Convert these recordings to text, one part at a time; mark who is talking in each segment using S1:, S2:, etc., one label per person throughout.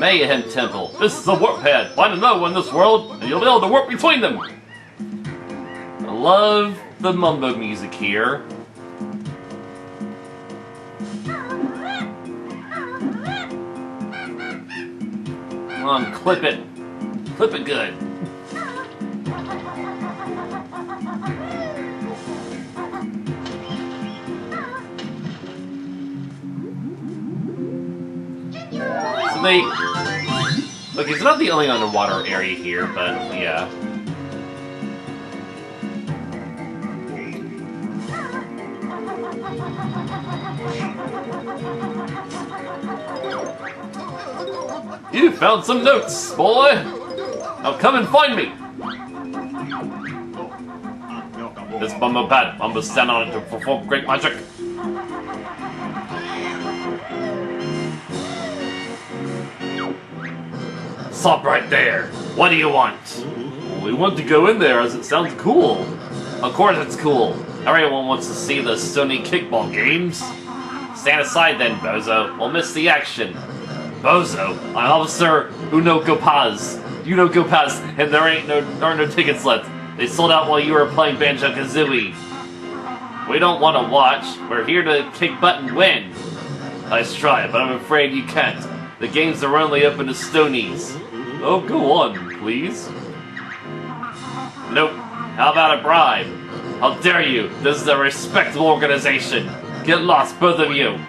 S1: Mayahem Temple. This is a warp pad. Find another one in this world, and you'll be able to warp between them. I love the mumbo music here. Come on, clip it. Clip it good. So they... Look, it's not the only underwater area here, but yeah. You found some notes, boy! Now come and find me! This bumbo pad, Bumbo stand on it to perform great magic. Stop right there! What do you want? We want to go in there as it sounds cool. Of course it's cool. Everyone wants to see the Stony kickball games. Stand aside then, Bozo. We'll miss the action. Bozo, an officer who no go paz. You know go paz, and there are no tickets left. They sold out while you were playing Banjo-Kazooie. We don't want to watch. We're here to kick butt and win. Nice try, but I'm afraid you can't. The games are only open to Stonies. Oh, go on, please. Nope. How about a bribe? How dare you? This is a respectable organization. Get lost, both of you.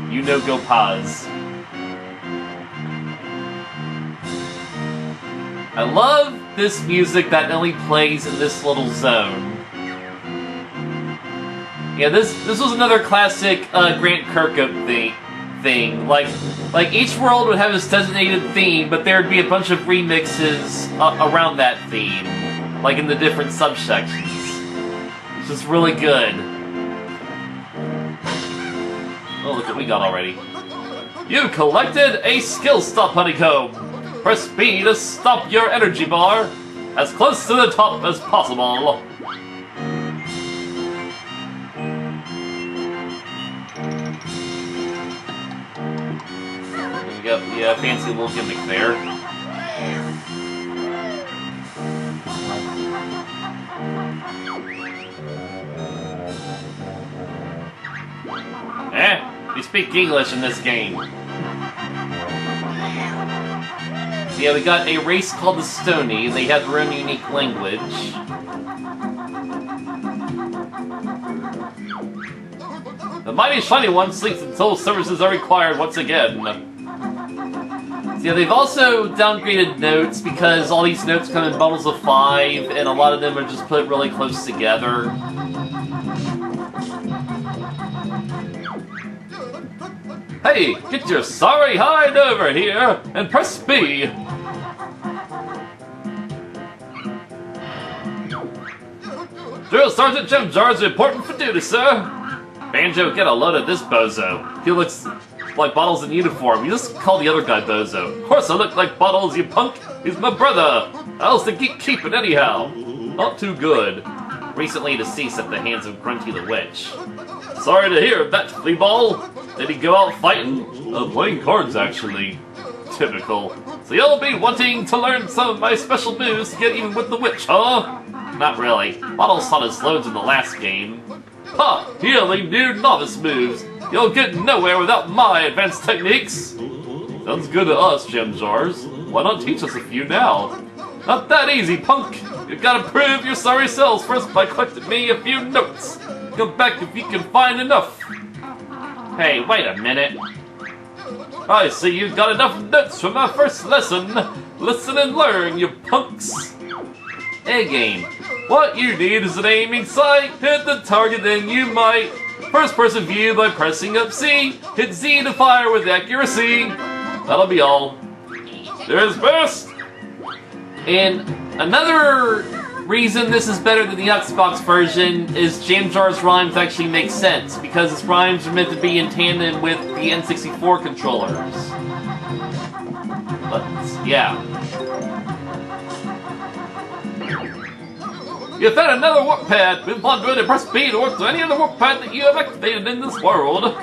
S1: You know go paz. I love this music that only plays in this little zone. Yeah, this was another classic Grant Kirkhope thing. Like each world would have its designated theme, but there'd be a bunch of remixes around that theme, like in the different subsections. It's just really good. Oh, look what we got already. You collected a skill stop honeycomb. Press B to stop your energy bar as close to the top as possible. There we go. Yeah, fancy little gimmick there. We speak English in this game. So yeah, we got a race called the Stony, and they have their own unique language. The mighty shiny one sleeps until services are required once again. So yeah, they've also downgraded notes because all these notes come in bundles of 5, and a lot of them are just put really close together. Hey, get your sorry hide over here and press B. Drill Sergeant Jim Jar's reporting for duty, sir. Banjo, get a load of this bozo. He looks like Bottles in uniform. You just call the other guy bozo. Of course I look like Bottles, you punk. He's my brother. How's the geek keeping anyhow? Not too good. Recently deceased at the hands of Grunty the Witch. Sorry to hear that, Fleaball. Did he go out fighting? Playing cards, actually. Typical. So you'll be wanting to learn some of my special moves to get even with the witch, huh? Not really. Bottles taught us loads in the last game. Ha! He only knew novice moves. You'll get nowhere without my advanced techniques. Sounds good to us, Gem Jars. Why not teach us a few now? Not that easy, punk. You've got to prove your sorry selves first by collecting me a few notes. Come back if you can find enough. Hey, wait a minute. I see you've got enough notes from our first lesson. Listen and learn, you punks. A-game. What you need is an aiming sight. Hit the target and you might. First person view by pressing up C. Hit Z to fire with accuracy. That'll be all. There's best. And another reason this is better than the Xbox version is Jam Jar's rhymes actually make sense, because his rhymes are meant to be in tandem with the N64 controllers. But, yeah. You found another warp pad! Move on to it and press B to warp to any other warp pad that you have activated in this world.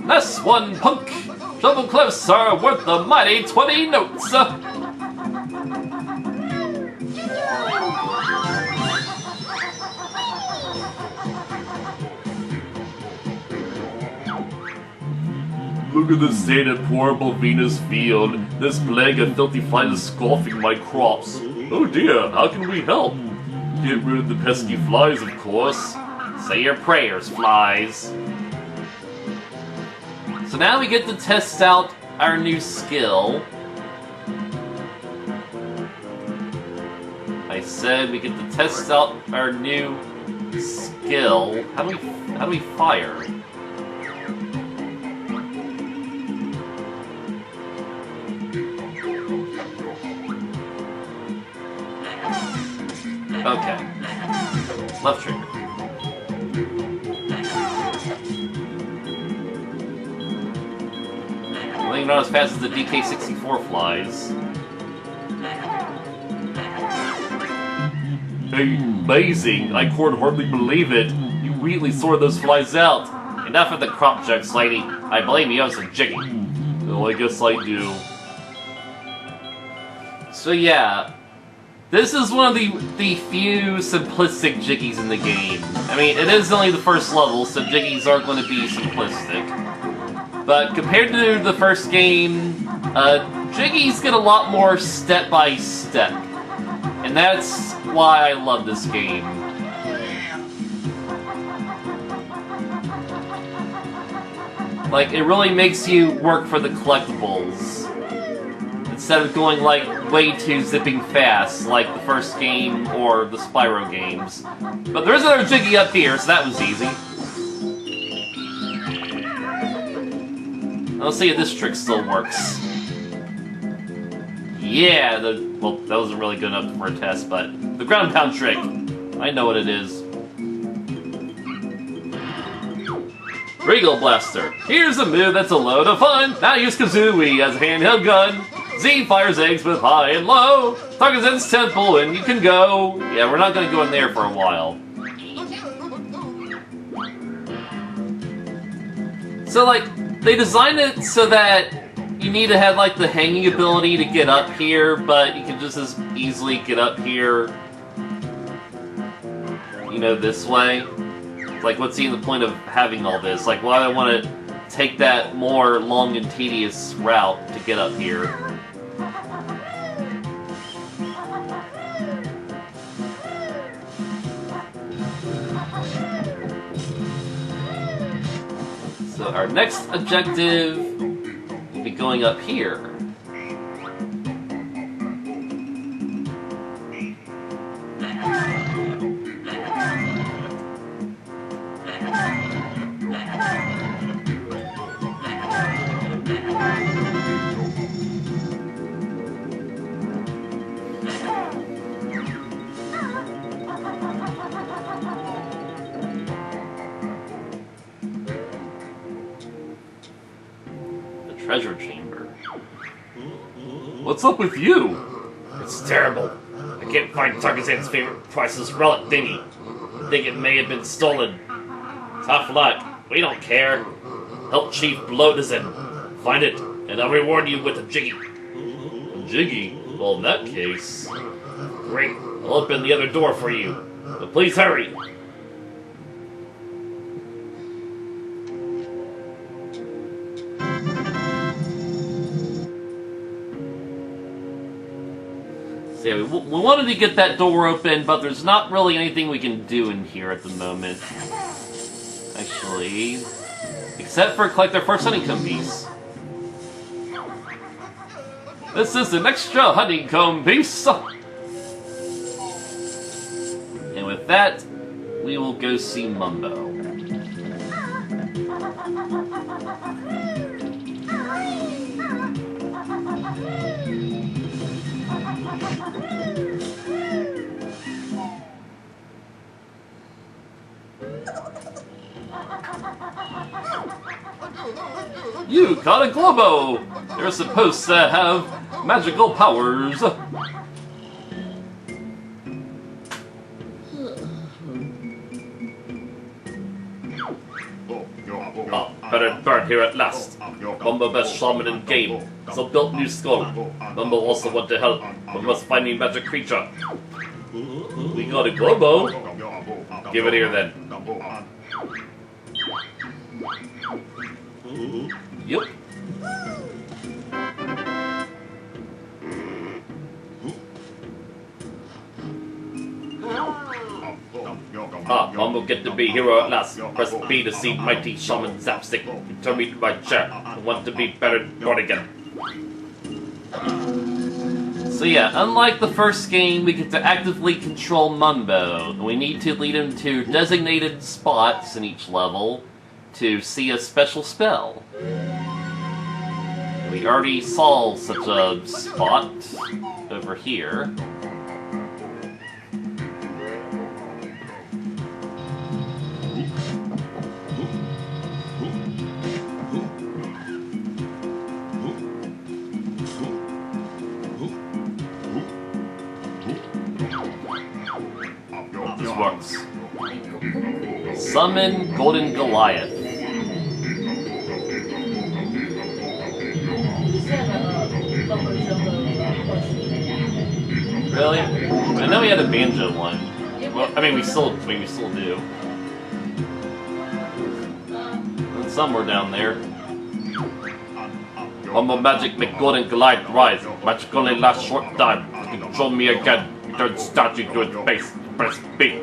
S1: Nice one, punk! Shovel closer, worth the mighty 20 notes! Look at the state of poor Venus field. This plague of filthy flies is scoffing my crops. Oh dear, how can we help? Get rid of the pesky flies, of course. Say your prayers, flies. So now we get to test out our new skill. I said we get to test out our new skill. How do we fire? Okay. Left trigger. I think not as fast as the DK64 flies. Amazing! I could hardly believe it. You really sorted those flies out. Enough of the crop jokes, lady. I blame you, I was a jiggy. Well, I guess I do. So yeah. This is one of the few simplistic jiggies in the game. I mean, it is only the first level, so jiggies are going to be simplistic. But compared to the first game, jiggies get a lot more step-by-step. And that's why I love this game. Like, it really makes you work for the collectibles. Instead of going, like, way too zipping fast, like the first game or the Spyro games. But there's another Jiggy up here, so that was easy. Let's see if this trick still works. Yeah, well, that wasn't really good enough for a test, but the ground pound trick. I know what it is. Regal Blaster. Here's a move that's a load of fun. Now use Kazooie as a handheld gun. Z fires eggs with high and low. Target Zen's temple and you can go. Yeah, we're not gonna go in there for a while. So, like, they designed it so that you need to have, like, the hanging ability to get up here, but you can just as easily get up here, you know, this way. Like, what's even the point of having all this? Like, why do I want to take that more long and tedious route to get up here? So our next objective will be going up here. Treasure chamber. What's up with you? It's terrible. I can't find Tarzan's favorite priceless relic thingy. I think it may have been stolen. Tough luck. We don't care. Help Chief Bloatizen. Find it, and I'll reward you with a Jiggy. A Jiggy? Well, in that case... Great. I'll open the other door for you. But please hurry. Yeah, we wanted to get that door open, but there's not really anything we can do in here at the moment. Actually, except for collect our first honeycomb piece. This is an extra honeycomb piece! And with that, we will go see Mumbo. You caught a Globo! They're supposed to have magical powers. better bird here at last. Mumbo best shaman in game, so built new skull. Mumbo also want to help, but must find me magic creature. We got a Globo. Give it here then. Yep. Ah, Mumbo get to be hero at last. Press B to see mighty shaman zapstick. Turn me to my chair. I want to be better born again. So yeah, unlike the first game, we get to actively control Mumbo. We need to lead him to designated spots in each level to see a special spell. We already saw such a spot over here. This works. Summon Golden Goliath. Really? I know we had a banjo one. Well, I mean, we still do. And somewhere down there. Mumbo magic make Golden Goliath rise. Magic only lasts short time. Control me again. Turn statue to its base. Press B.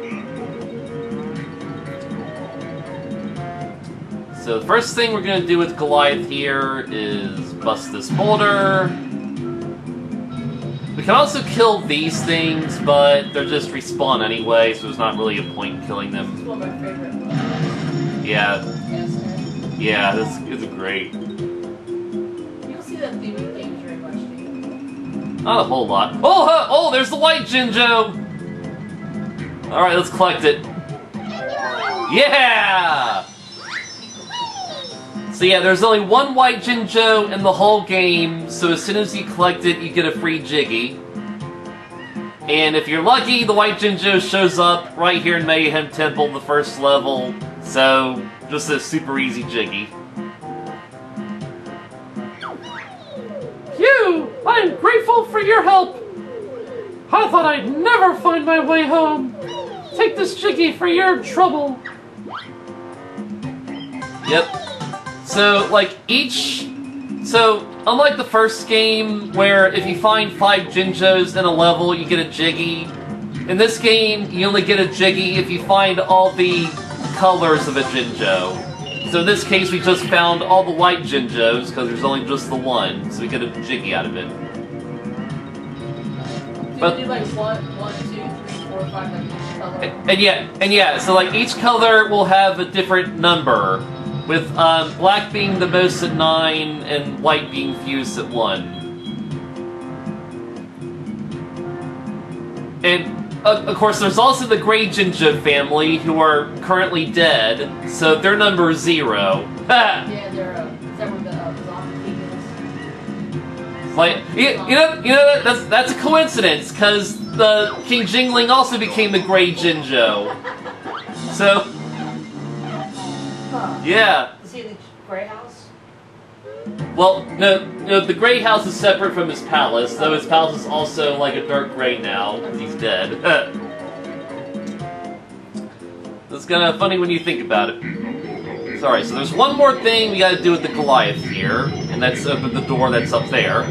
S1: So the first thing we're going to do with Goliath here is bust this boulder. We can also kill these things, but they're just respawn anyway, so there's not really a point in killing them.
S2: It's one of my favorite ones.
S1: Yeah. Yeah, it's great.
S2: You don't see that theme in games very much, do you?
S1: Not a whole lot. Oh, there's the white Jinjo! Alright, let's collect it. Yeah! So yeah, there's only one white Jinjo in the whole game, so as soon as you collect it, you get a free Jiggy. And if you're lucky, the white Jinjo shows up right here in Mayahem Temple, the first level, so just a super easy Jiggy. Phew! I'm grateful for your help! I thought I'd never find my way home! Take this Jiggy for your trouble! Yep. So, like, unlike the first game, where if you find 5 Jinjos in a level, you get a Jiggy, in this game, you only get a Jiggy if you find all the colors of a Jinjo. So in this case, we just found all the white Jinjos, because there's only just the one, so we get a Jiggy out of it.
S2: Do you do like 1, 2, 3, 4, 5, like each color?
S1: And yeah, so like each color will have a different number, with black being the most at 9 and white being fused at 1. And of course, there's also the Grey Jinjo family, who are currently dead, so their number is 0.
S2: Yeah, they're is that where the zombie king is?
S1: Like, you know that's a coincidence, because the King Jingling also became the Grey Jinjo. So,
S2: Huh.
S1: yeah.
S2: Is he in the Grey House?
S1: Well, no, the Grey House is separate from his palace, though his palace is also like a dark gray now, because he's dead. That's kind of funny when you think about it. Sorry, so there's one more thing we gotta do with the Goliath here, and that's open the door that's up there.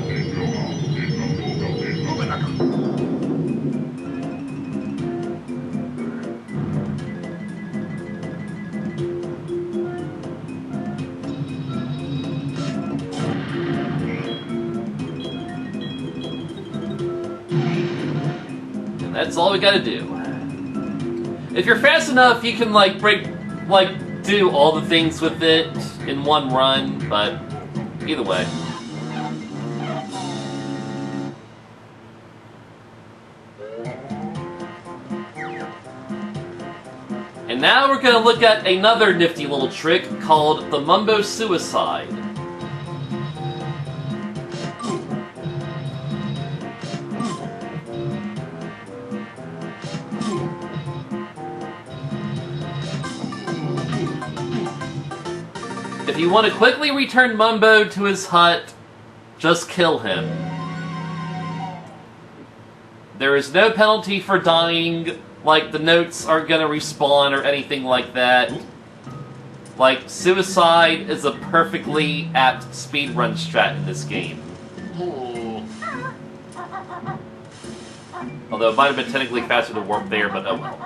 S1: That's all we gotta do. If you're fast enough, you can do all the things with it in one run, but either way. And now we're gonna look at another nifty little trick called the Mumbo Suicide. If you want to quickly return Mumbo to his hut, just kill him. There is no penalty for dying, like the notes aren't gonna respawn or anything like that. Like, suicide is a perfectly apt speedrun strat in this game. Although it might have been technically faster to warp there, but oh well.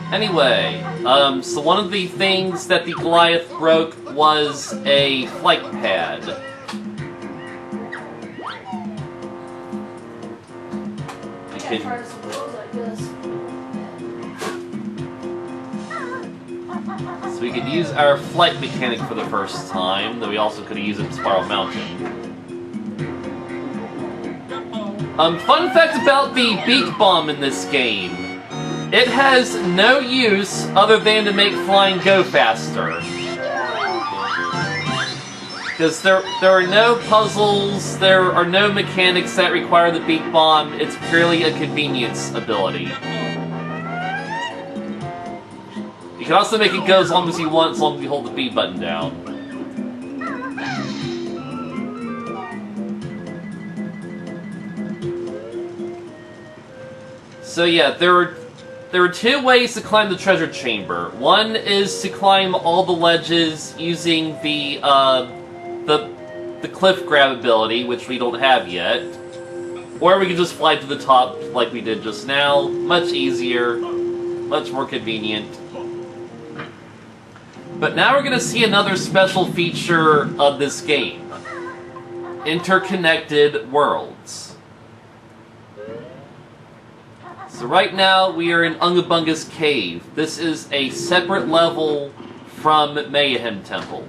S1: Anyway, so one of the things that the Goliath broke was a flight pad.
S2: Try some rules like this.
S1: So we could use our flight mechanic for the first time, though we also could have used it in Spiral Mountain. Fun fact about the beak bomb in this game. It has no use other than to make flying go faster. Because there are no puzzles, there are no mechanics that require the beak bomb, it's purely a convenience ability. You can also make it go as long as you want, as long as you hold the B button down. So yeah, there are two ways to climb the treasure chamber. One is to climb all the ledges using the cliff grab ability, which we don't have yet. Or we can just fly to the top like we did just now. Much easier, much more convenient. But now we're going to see another special feature of this game. Interconnected worlds. So right now we are in Ungabunga's Cave. This is a separate level from Mayahem Temple.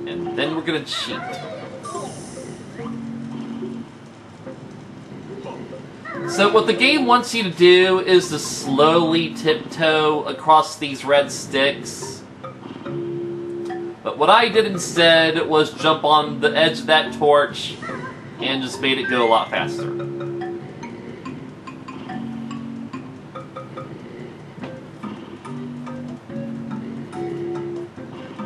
S1: And then we're going to cheat. So what the game wants you to do is to slowly tiptoe across these red sticks. But what I did instead was jump on the edge of that torch and just made it go a lot faster.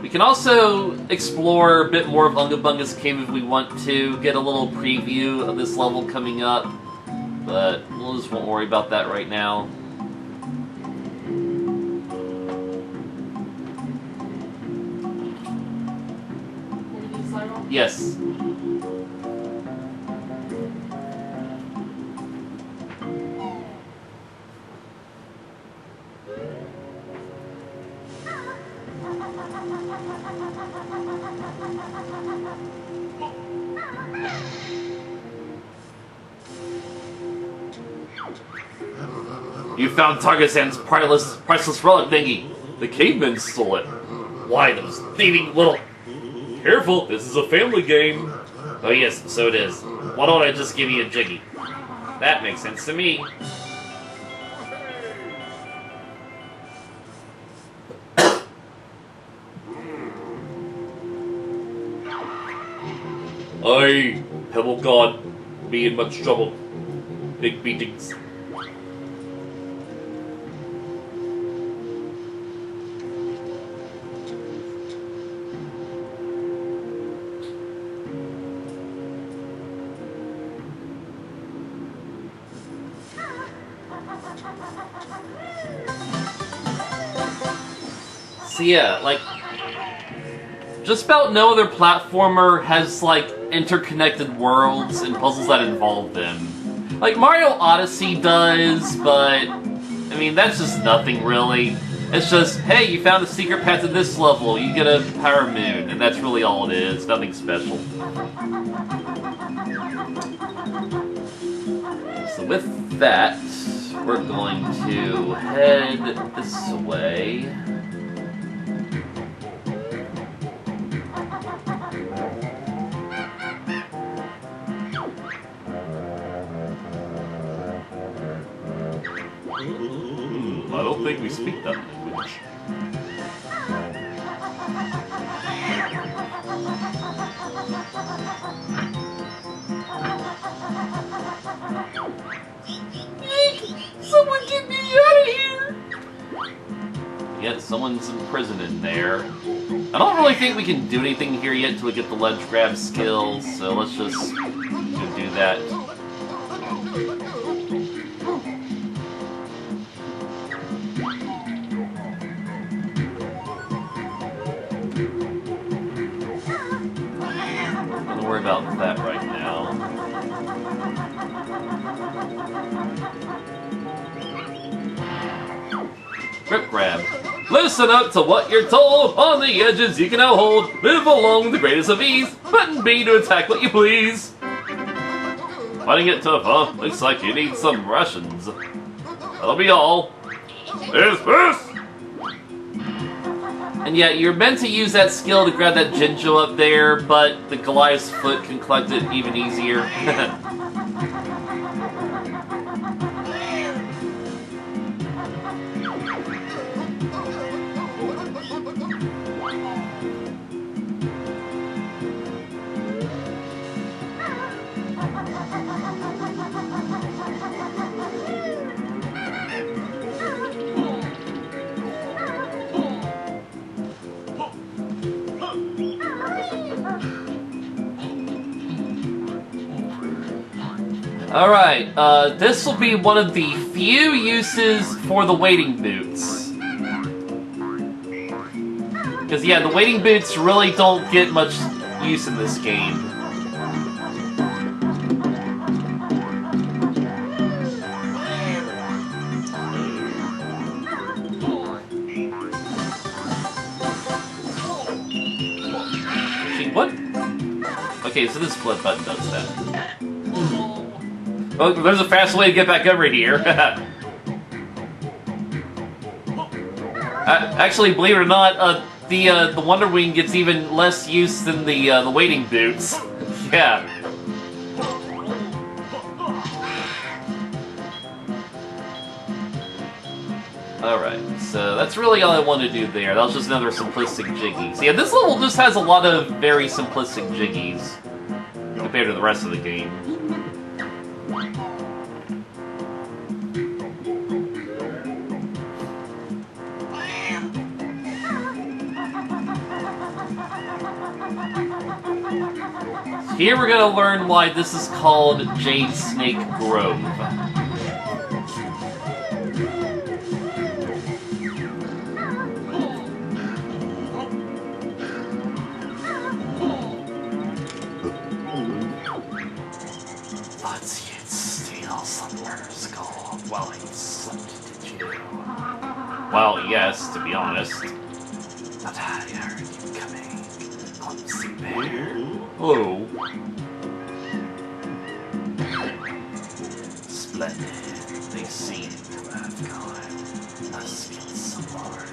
S1: We can also explore a bit more of Ungabunga's Cave if we want to, get a little preview of this level coming up. But we'll just won't worry about that right now. Yes. You found Targasan's priceless relic thingy. The cavemen stole it. Why, those thieving little... Careful, this is a family game. Oh yes, so it is. Why don't I just give you a jiggy? That makes sense to me. Aye, Pebble God. Be in much trouble. Big beatings. So yeah, like, just about no other platformer has, like, interconnected worlds and puzzles that involve them. Like, Mario Odyssey does, but, I mean, that's just nothing, really. It's just, hey, you found a secret path to this level, you get a power moon, and that's really all it is, nothing special. So with that, we're going to head this way. I don't think we speak that language. someone's imprisoned in there. I don't really think we can do anything here yet until we get the ledge grab skills, so let's just go do that. Don't worry about that right now. Grip grab. Listen up to what you're told. On the edges you can now hold. Move along with the greatest of ease. Button B to attack what you please. Finding it tough, huh? Looks like you need some rations. That'll be all. This! And yeah, you're meant to use that skill to grab that Jinjo up there, but the Goliath's foot can collect it even easier. Alright, this will be one of the few uses for the wading boots. Because yeah, the wading boots really don't get much use in this game. What? Okay, so this split button does that. Oh, there's a fast way to get back over here. Actually, believe it or not, the Wonder Wing gets even less use than the wading boots. Yeah. Alright, so that's really all I wanted to do there. That was just another simplistic jiggy. So yeah, this level just has a lot of very simplistic jiggies compared to the rest of the game. Here we're gonna learn why this is called Jade Snake Grove. Thoughts you'd steal Slumber's gold while he slept, did you? Well, yes, to be honest. But I heard you coming, clumsy bear. Hello. Splendid. They seem to have gone. Must be some more.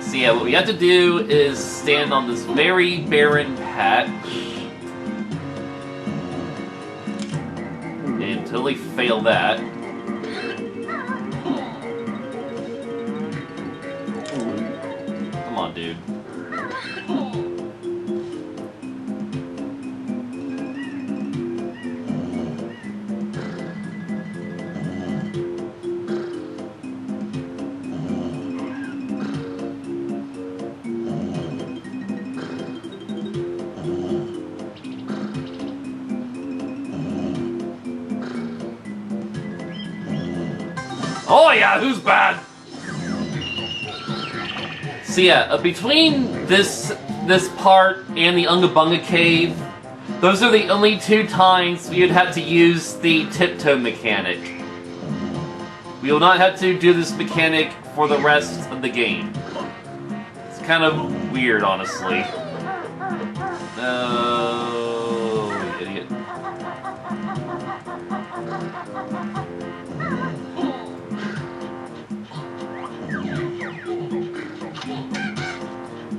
S1: So yeah, what we have to do is stand on this very barren patch and totally fail that. Come on, dude. Oh yeah, who's bad? So yeah, between this part and the Unga Bunga Cave, those are the only two times we would have to use the tiptoe mechanic. We will not have to do this mechanic for the rest of the game. It's kind of weird, honestly. Oh, you idiot.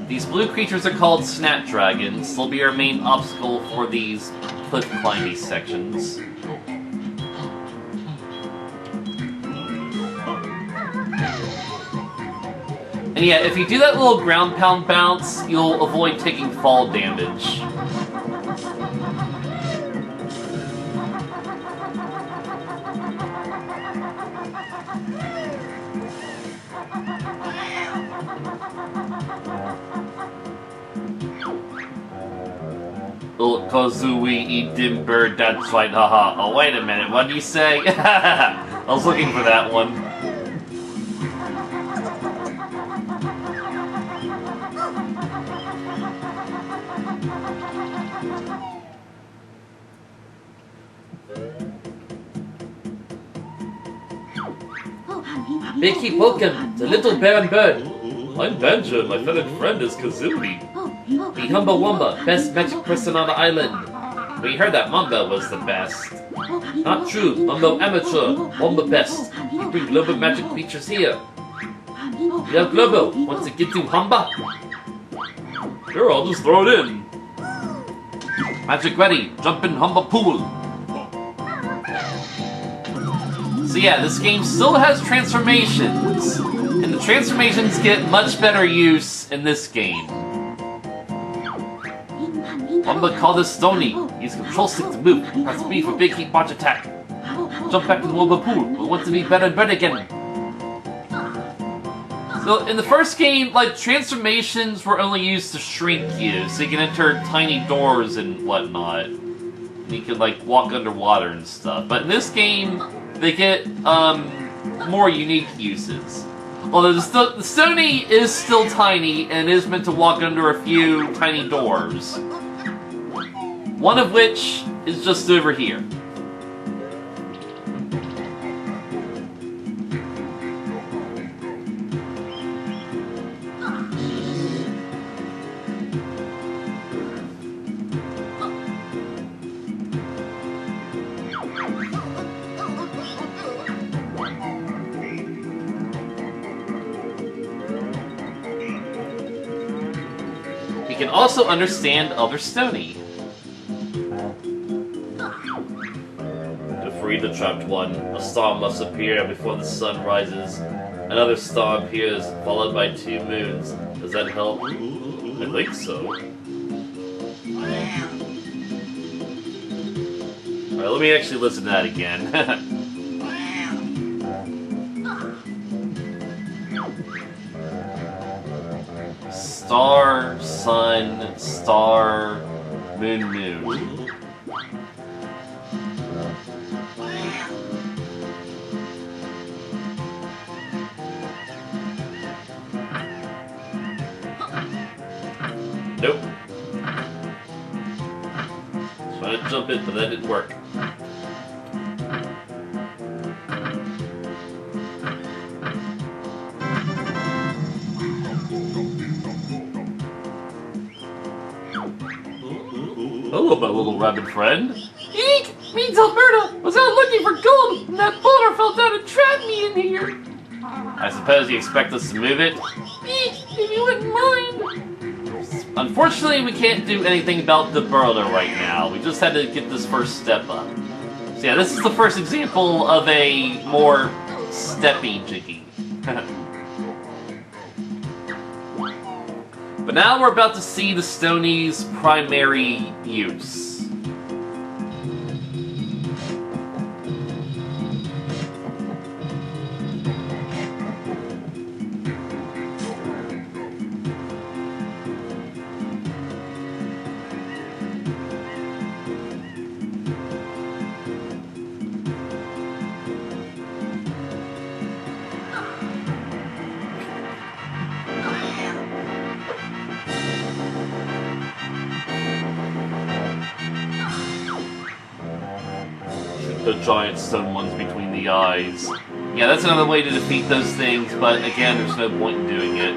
S1: These blue creatures are called snapdragons. They'll be our main obstacle for these cliff climbing sections. And yeah, if you do that little ground pound bounce, you'll avoid taking fall damage. Little Kozui eat dim bird, that's right, haha. Oh, wait a minute, what did you say? I was looking for that one. Becky Pokem, the little baron bird. I'm Banjo, and my feathered friend is Kazooie. The Humba Wumba, best magic person on the island. We heard that Mumba was the best. Not true, Mumbo amateur, Wumba best. You bring global magic features here. Yeah, Globo, wants to get to Humba? Sure, I'll just throw it in. Magic ready, jump in Humba pool. So yeah, this game still has transformations, and the transformations get much better use in this game. Wumba called this Stony. Use control stick to move. Press B for big heat punch attack. Jump back to the Wumba pool. We want to be better and better again. So in the first game, like, transformations were only used to shrink you, so you can enter tiny doors and whatnot. And you can, like, walk underwater and stuff. But in this game, they get more unique uses. Although the Stony is still tiny and is meant to walk under a few tiny doors. One of which is just over here. You can also understand other Stony. To free the trapped one, a star must appear before the sun rises. Another star appears, followed by 2 moons. Does that help? I think so. Alright, let me actually listen to that again. Star, sun, star, moon, moon. Nope. Trying to jump it, but that didn't work. Hello, my little rabbit friend.
S3: Eek! Means Alberta was out looking for gold, and that boulder fell down and trapped me in here.
S1: I suppose you expect us to move it?
S3: Eek! If you wouldn't mind.
S1: Unfortunately, we can't do anything about the boulder right now. We just had to get this first step up. So yeah, this is the first example of a more steppy jiggy. But now we're about to see the Stony's primary use. The giant stone ones between the eyes. Yeah, that's another way to defeat those things, but again, there's no point in doing it.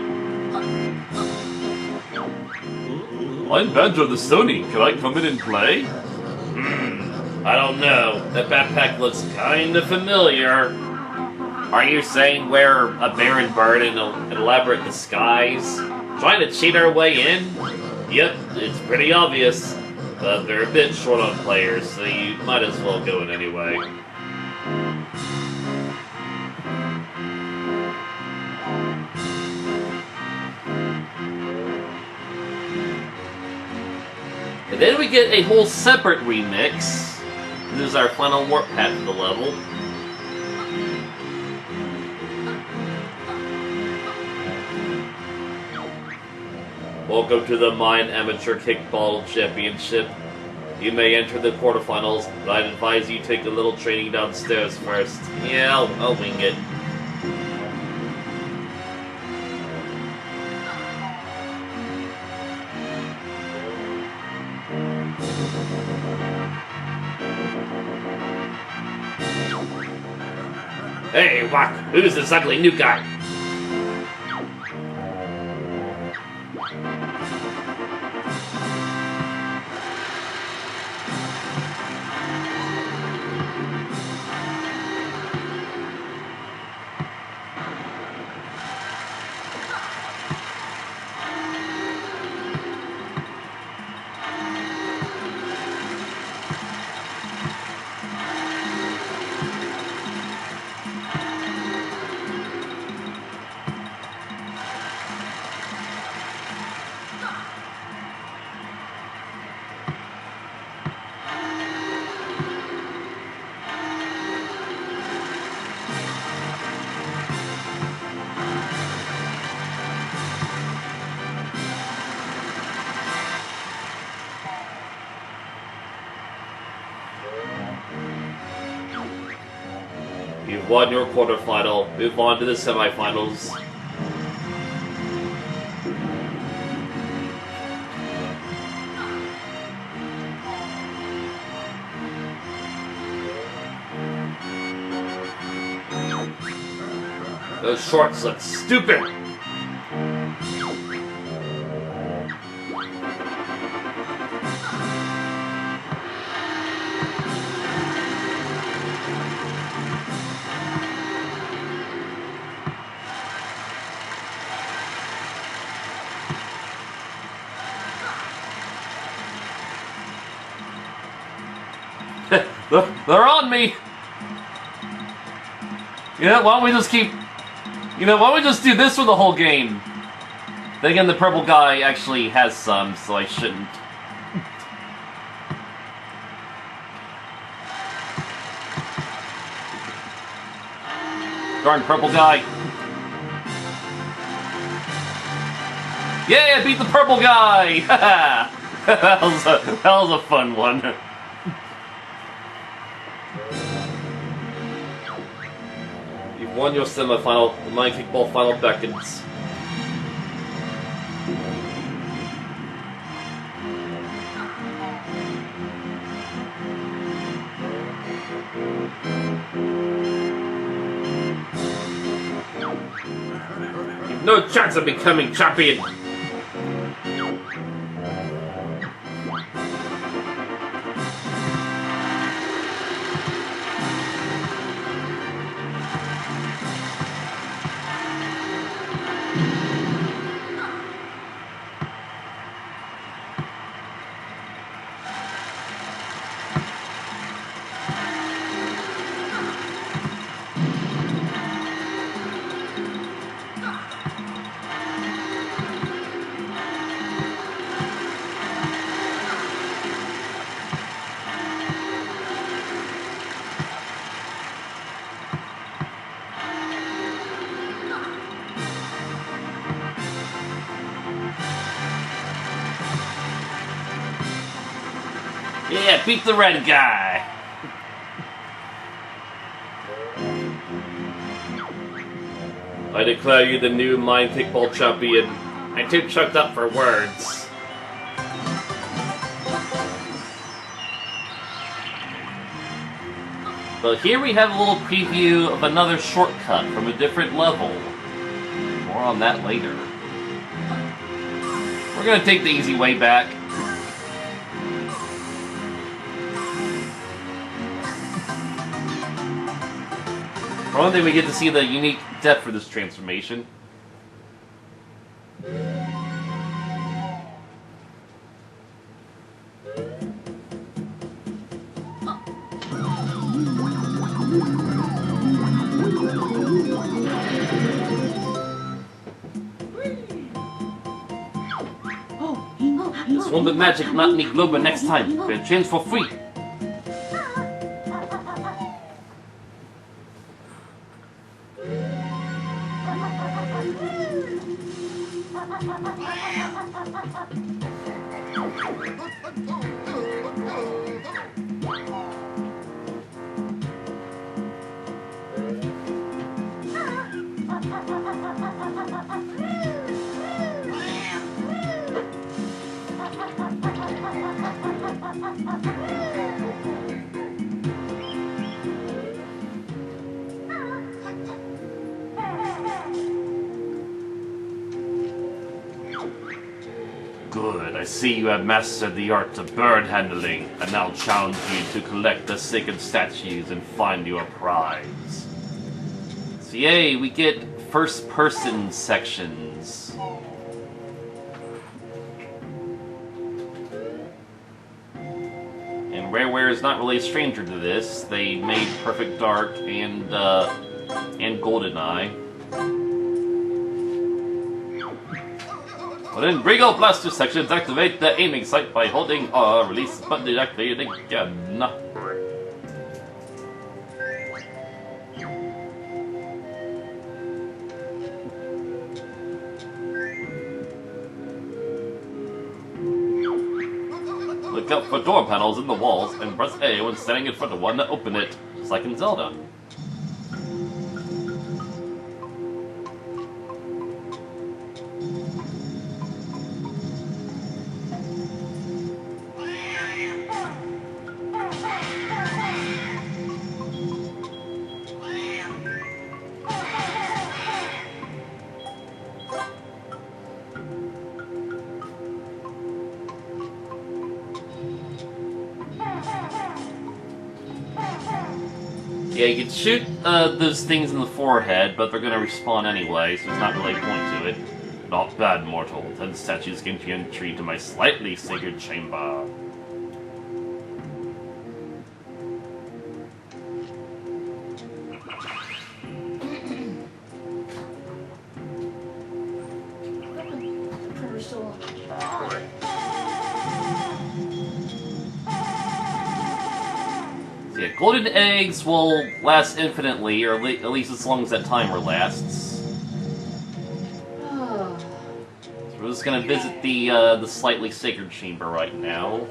S1: I'm Banjo the Stony. Can I come in and play? I don't know. That backpack looks kinda familiar. Are you saying we're a barren bird in an elaborate disguise? Trying to cheat our way in? Yep, it's pretty obvious. But they're a bit short on players, so you might as well go in anyway. And then we get a whole separate remix. This is our final warp path for the level. Welcome to the Mayan Amateur Kickball Championship. You may enter the quarterfinals, but I'd advise you take a little training downstairs first. Yeah, I'll wing it. Hey, Wak, who's this ugly new guy? You've won your quarterfinal. Move on to the semifinals. Those shorts look stupid! They're on me! Yeah, why don't we just keep... You know, why don't we just do this for the whole game? Then again, the purple guy actually has some, so I shouldn't. Darn purple guy. Yeah, I beat the purple guy! that was a fun one. You've won your semifinal. The Mind Kickball final beckons. You've no chance of becoming champion. Yeah, beat the red guy! I declare you the new Mind Kickball champion. I'm too choked up for words. But here we have a little preview of another shortcut from a different level. More on that later. We're gonna take the easy way back. For one thing, we get to see the unique depth for this transformation. It's one bit magic, not any Globa next time. But change for free. see you have mastered the art of bird handling, and now challenge you to collect the sacred statues and find your prize. So yay, we get first-person sections. And Rareware is not really a stranger to this. They made Perfect Dark and GoldenEye. Within Brigo Blaster sections, activate the aiming sight by holding R. Release the button to activate it again. Look out for door panels in the walls and press A when standing in front of one to open it, just like in Zelda. Yeah, you can shoot those things in the forehead, but they're gonna respawn anyway, so there's not really a point to it. Not bad, mortal. 10 statues give you entry to my slightly sacred chamber. Yeah, golden eggs will last infinitely, or at least as long as that timer lasts. So we're just gonna visit the slightly sacred chamber right now.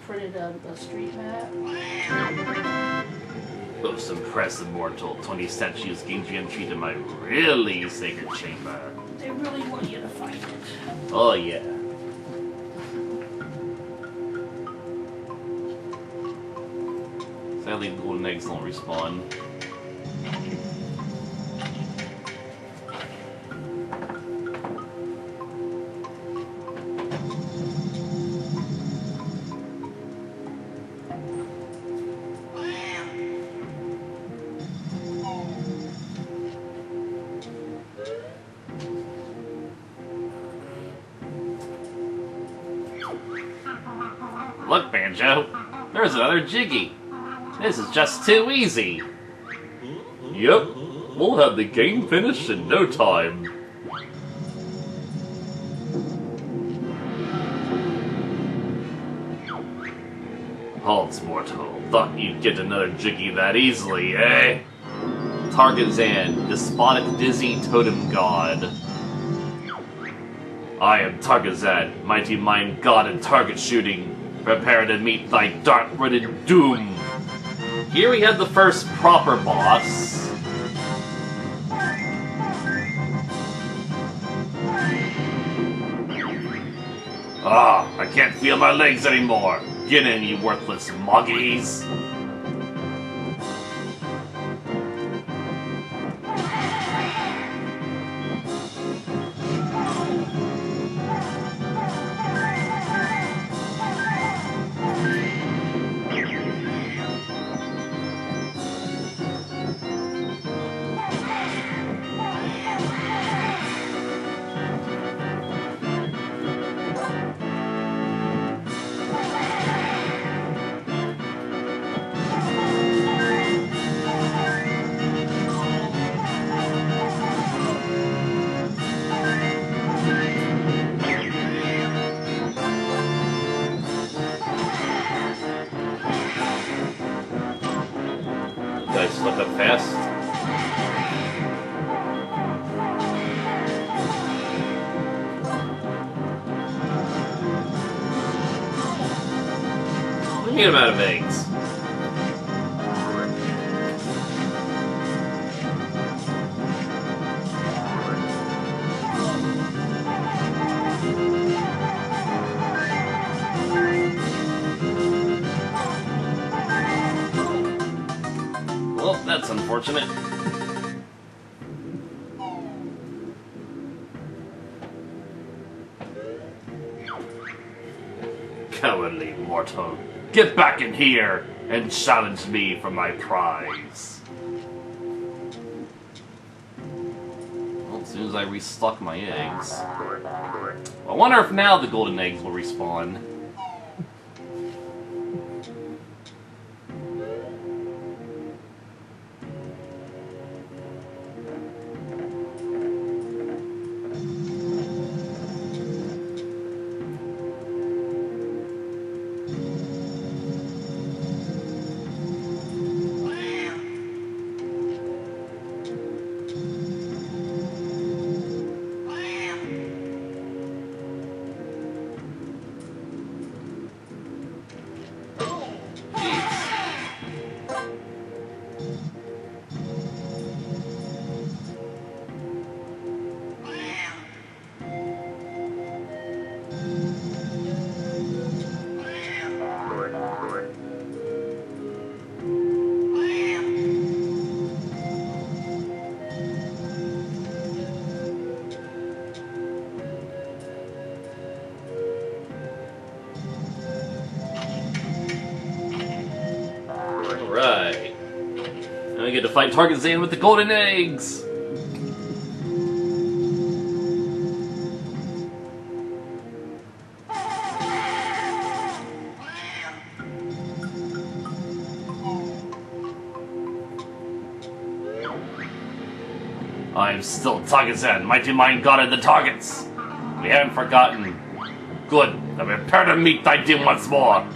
S2: Printed a street map.
S1: Most impressive, mortal. 20 statues gained you entry to my really sacred chamber.
S2: They really want you to find it.
S1: Oh yeah. Sadly, the golden eggs don't respawn. Look, Banjo, there's another Jiggy. This is just too easy. Yep, we'll have the game finished in no time. Halts, mortal. Thought you'd get another Jiggy that easily, eh? Targazan, despotic dizzy totem god. I am Targazan, mighty mind god in target shooting. Prepare to meet thy dark-rooted doom. Here we have the first proper boss. Ah, I can't feel my legs anymore. Get in, you worthless muggies. Need amount of eggs. Well, that's unfortunate. Cowardly mortal. Get back in here and challenge me for my prize. Well, as soon as I restock my eggs. I wonder if now the golden eggs will respawn. Right. Now we get to fight Tarzan with the golden eggs! I'm still Tarzan, mighty mind god of the targets! We haven't forgotten. Good, then prepare to meet thy doom once more!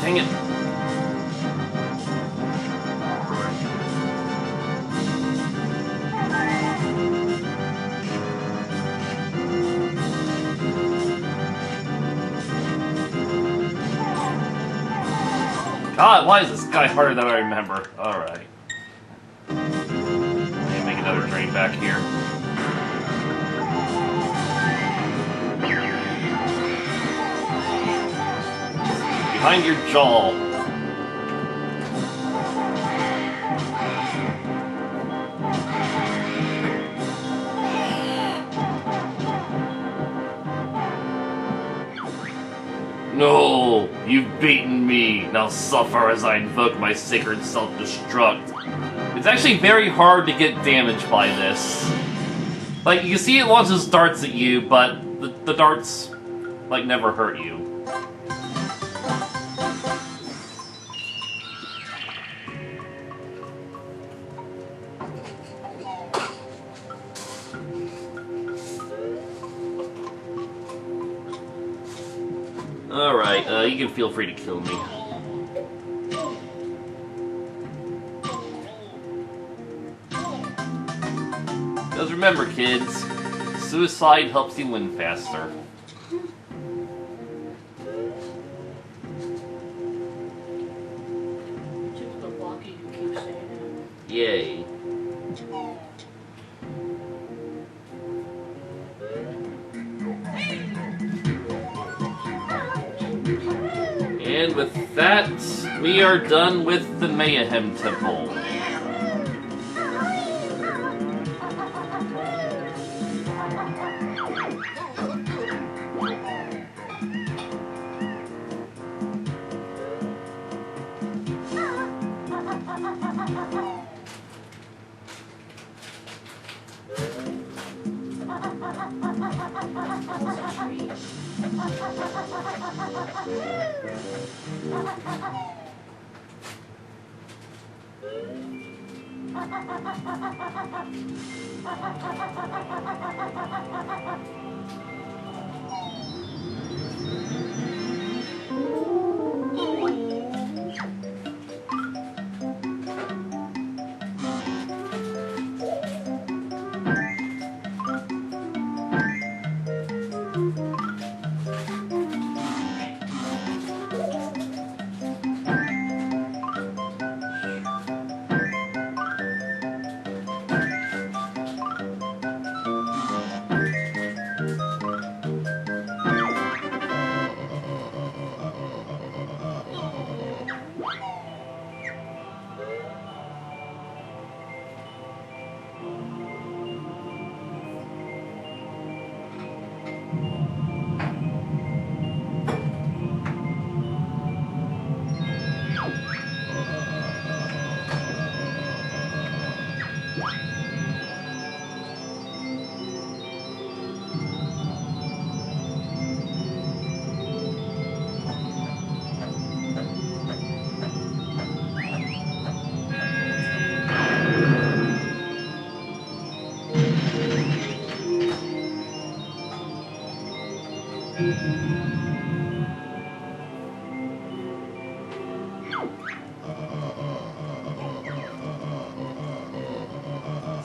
S1: Dang it. God, why is this guy harder than I remember? Alright. Let me make another drain back here. Behind your jaw. No, you've beaten me. Now suffer as I invoke my sacred self-destruct. It's actually very hard to get damaged by this. Like, you can see it launches darts at you, but the darts, like, never hurt you. Alright, you can feel free to kill me. Because remember, kids, suicide helps you win faster. Yay. And with that, we are done with the Mayahem Temple.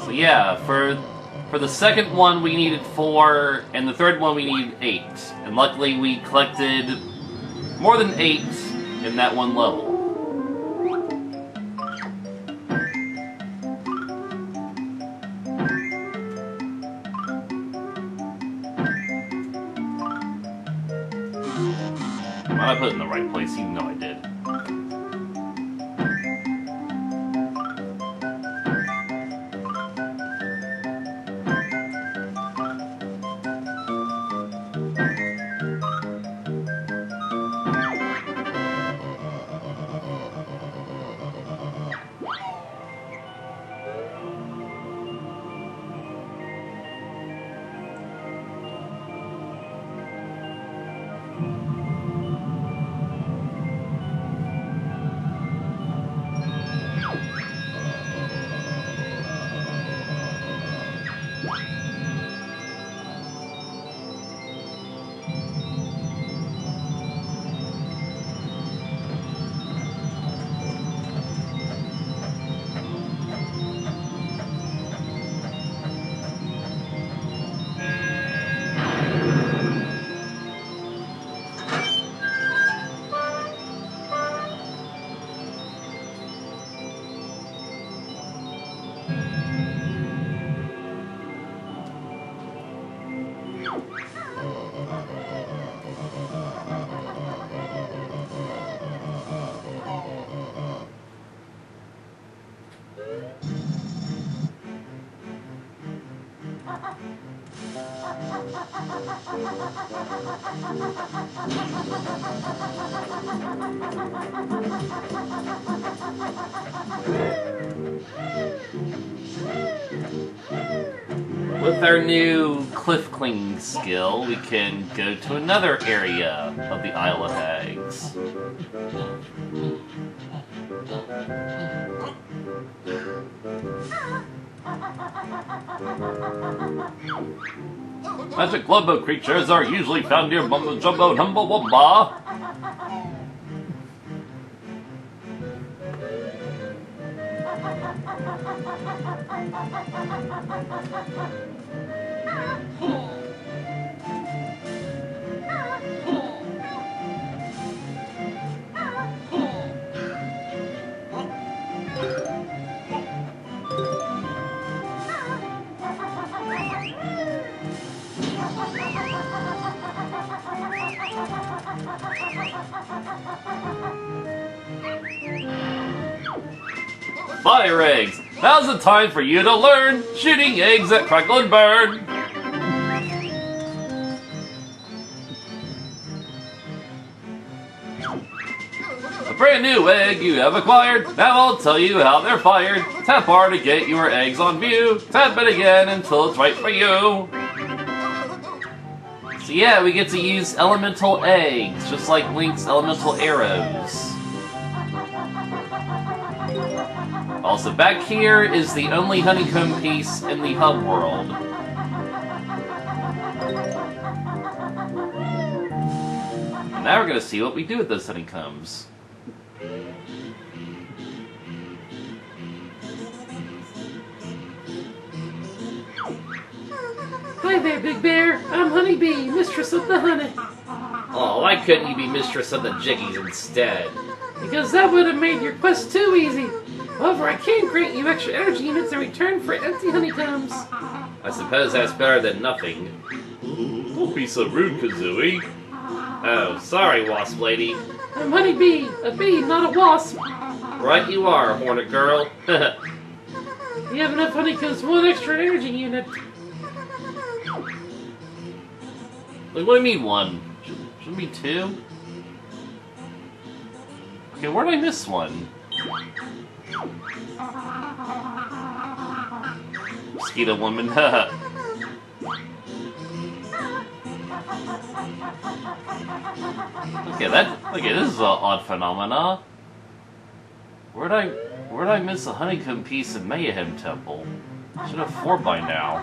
S1: So yeah, for the second one we needed 4, and the third one we needed 8. And luckily we collected more than 8 in that one level. I put it in the right place, even though I did. With our new cliff clinging skill, we can go to another area of the Isle of Hags. Magic Globo creatures are usually found near Mumbo Jumbo and Humble Wumba. fire eggs. Now's the time for you to learn shooting eggs that crackle and burn. A brand new egg you have acquired. Now I'll tell you how they're fired. Tap R to get your eggs on view. Tap it again until it's right for you. So yeah, we get to use elemental eggs, just like Link's elemental arrows. Also, back here is the only honeycomb piece in the hub world. And now we're gonna see what we do with those honeycombs.
S3: Hi there, Big Bear. I'm Honeybee, mistress of the honey.
S1: Oh, why couldn't you be mistress of the jiggies instead?
S3: Because that would have made your quest too easy. However, I can grant you extra energy units in return for empty honeycombs.
S1: I suppose that's better than nothing. Don't be so rude, Kazooie. Oh, sorry, Wasp Lady.
S3: I'm Honeybee, a bee, not a wasp.
S1: Right you are, Hornet Girl.
S3: You have enough honeycombs for one extra energy unit.
S1: Like, what do you mean one? Shouldn't be two? Okay, where did I miss one? Mosquito woman, haha. Okay, this is an odd phenomena. Where'd I miss a honeycomb piece in Mayahem Temple? Should have 4 by now.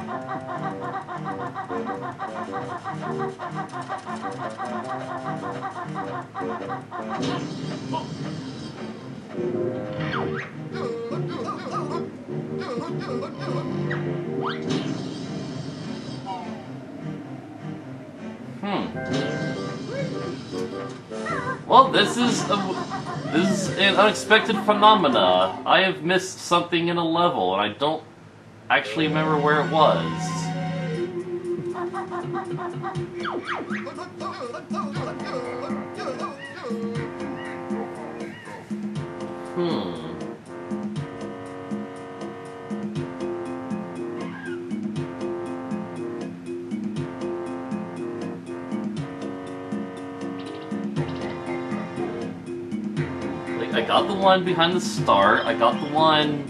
S1: Well, this is an unexpected phenomena. I have missed something in a level, and I don't actually remember where it was. Like, I got the one behind the start, I got the one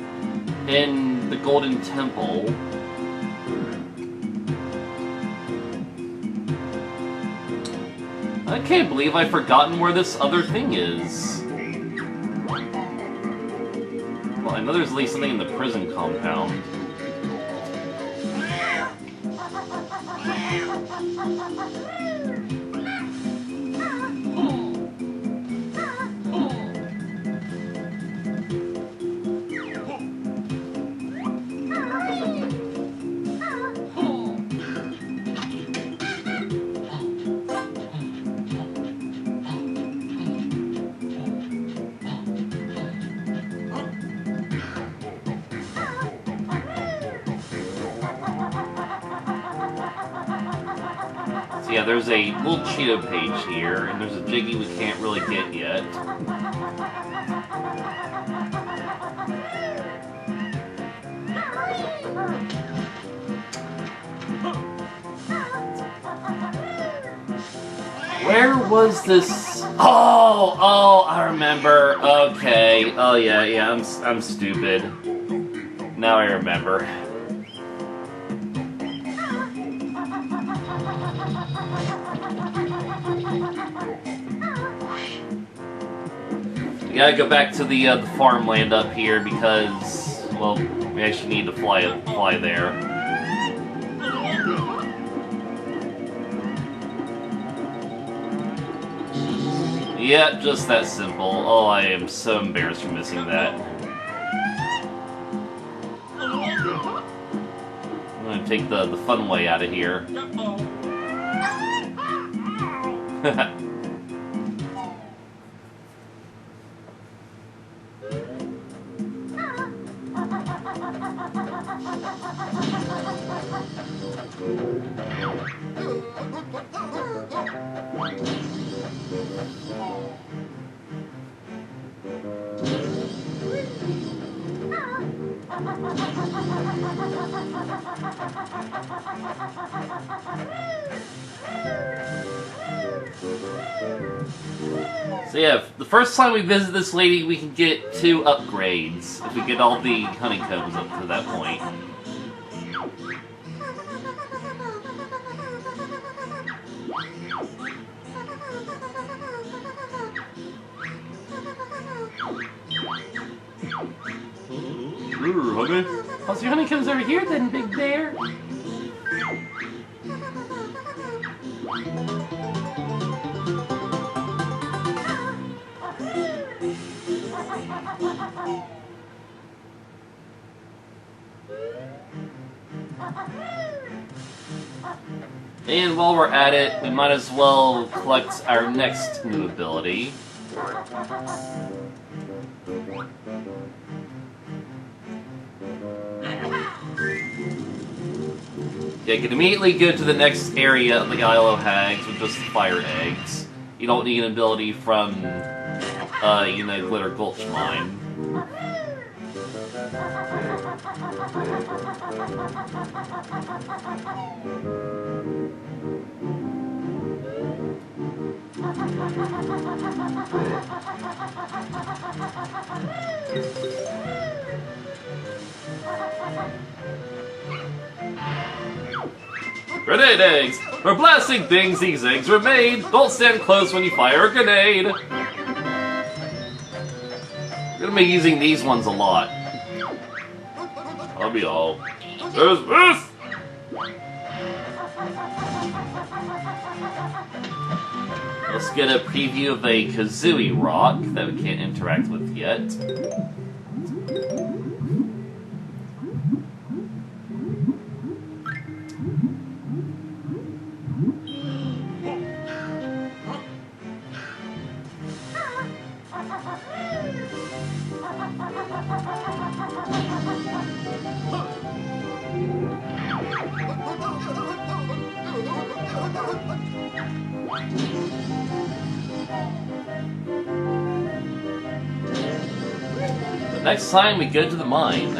S1: in the Golden Temple. I can't believe I've forgotten where this other thing is. Well, I know there's at least something in the prison compound. So yeah, there's a little Cheeto page here, and there's a Jiggy we can't really get yet. Where was this? Oh, I remember. Okay. Oh yeah, I'm stupid. Now I remember. We gotta go back to the farmland up here because, well, we actually need to fly there. Yeah, just that simple. Oh, I am so embarrassed for missing that. I'm gonna take the fun way out of here. So yeah, the first time we visit this lady, we can get 2 upgrades if we get all the honeycombs up to that point. Ooh, honey.
S3: Well, your honeycombs over here then, Big Bear.
S1: And while we're at it, we might as well collect our next new ability. Yeah, you can immediately go to the next area of the Isle of Hags with just fire eggs. You don't need an ability from, you know, Glitter Gulch Mine. Grenade eggs! For blasting things, these eggs were made. Don't stand close when you fire a grenade. We're gonna be using these ones a lot. That'll be all. There's this! Let's get a preview of a Kazooie rock that we can't interact with yet. Next time we go to the mine.